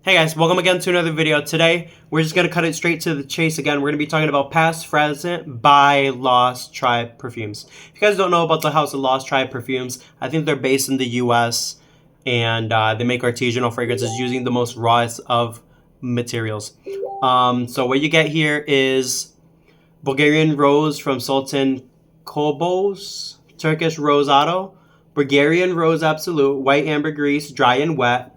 Hey guys, welcome again to another video. Today, we're just going to cut it straight to the chase again. We're going to be talking about past, present, by Lost Tribe perfumes. If you guys don't know about the House of Lost Tribe perfumes, I think they're based in the US and they make artisanal fragrances using the most rawest of materials. So what you get here is Bulgarian Rose from Sultan Kobos, Turkish Rosado, Bulgarian Rose Absolute, White Ambergris, Dry and Wet,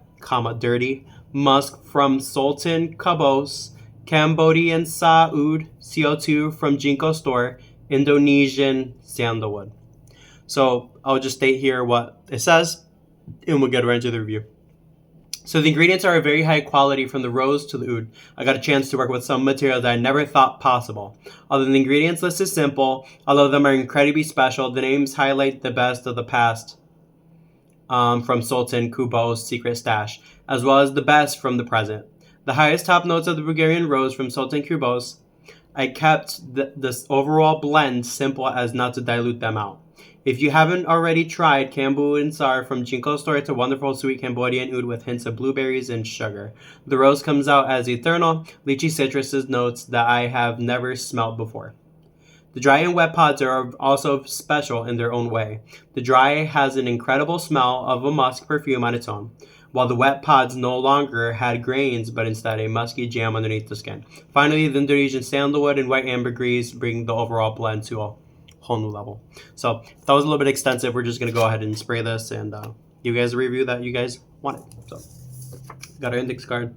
dirty, Musk from Sultan Kobos, Cambodian Oud, CO2 from Jinko Store, Indonesian Sandalwood. So I'll just state here what it says, and we'll get right into the review. So the ingredients are very high quality from the rose to the oud. I got a chance to work with some materials that I never thought possible. Although the ingredients list is simple, all of them are incredibly special. The names highlight the best of the past from Sultan Kubo's secret stash, as well as the best from the present. The highest top notes of the Bulgarian Rose from Sultan Kubo's. I kept this overall blend simple as not to dilute them out. If you haven't already tried Cambu and Sar from Jinko Store, it's a wonderful sweet Cambodian oud with hints of blueberries and sugar. The rose comes out as eternal, lychee citrus notes that I have never smelt before. The dry and wet pods are also special in their own way. The dry has an incredible smell of a musk perfume on its own, while the wet pods no longer had grains but instead a musky jam underneath the skin. Finally, the Indonesian sandalwood and white ambergris bring the overall blend to a whole new level. So that was a little bit extensive. We're just going to go ahead and spray this and give you guys a review that you guys wanted. So got our index card.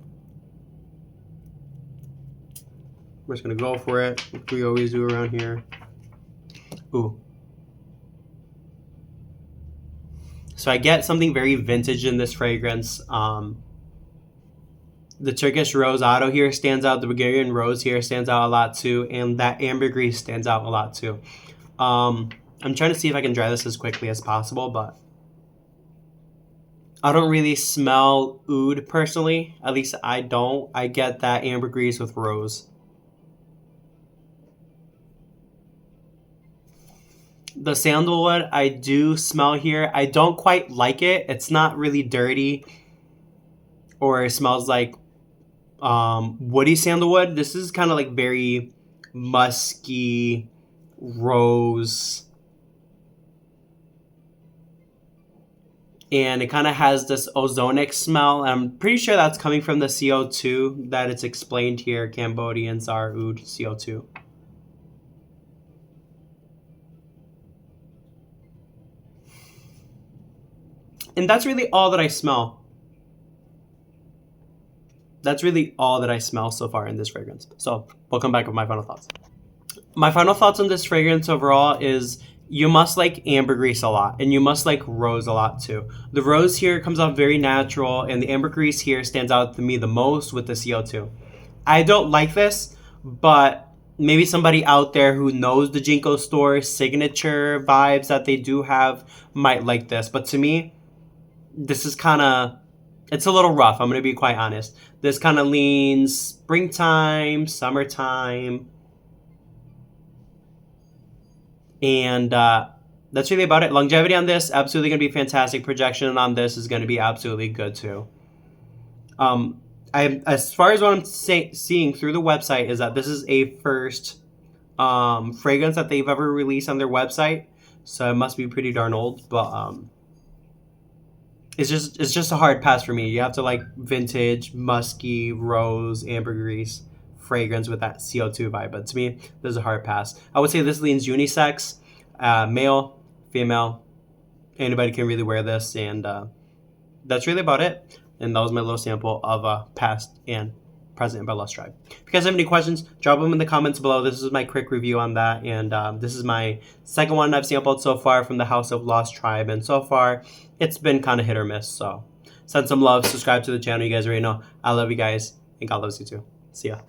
We're just going to go for it, like we always do around here. Ooh. So I get something very vintage in this fragrance. The Turkish Rosado here stands out. The Bulgarian Rose here stands out a lot too. And that ambergris stands out a lot too. I'm trying to see if I can dry this as quickly as possible, but I don't really smell oud personally. At least I don't. I get that ambergris with rose. The sandalwood I do smell here. I don't quite like it. It's not really dirty or it smells like woody sandalwood. This is kind of like very musky rose. And it kind of has this ozonic smell. I'm pretty sure that's coming from the CO2 that it's explained here. Cambodian Sar Oud CO2. And that's really all that I smell. That's really all that I smell so far in this fragrance. So we'll come back with my final thoughts. My final thoughts on this fragrance overall is you must like ambergris a lot. And you must like rose a lot too. The rose here comes out very natural. And the ambergris here stands out to me the most with the CO2. I don't like this, but maybe somebody out there who knows the Jinko Store signature vibes that they do have might like this. But to me, this is kind of, it's a little rough. I'm going to be quite honest. This kind of leans springtime, summertime. And that's really about it. Longevity on this, absolutely going to be fantastic. Projection on this is going to be absolutely good too. As far as what I'm seeing through the website is that this is a first fragrance that they've ever released on their website. So it must be pretty darn old. But it's just a hard pass for me. You have to like vintage, musky, rose, ambergris fragrance with that CO2 vibe. But to me, this is a hard pass. I would say this leans unisex, male, female. Anybody can really wear this. And that's really about it. And that was my little sample of past and present by Lost Tribe. If you guys have any questions, drop them in the comments below. This is my quick review on that. And this is my second one I've sampled so far from the House of Lost Tribe. And so far, it's been kind of hit or miss. So send some love, subscribe to the channel. You guys already know I love you guys, and God loves you too. See ya.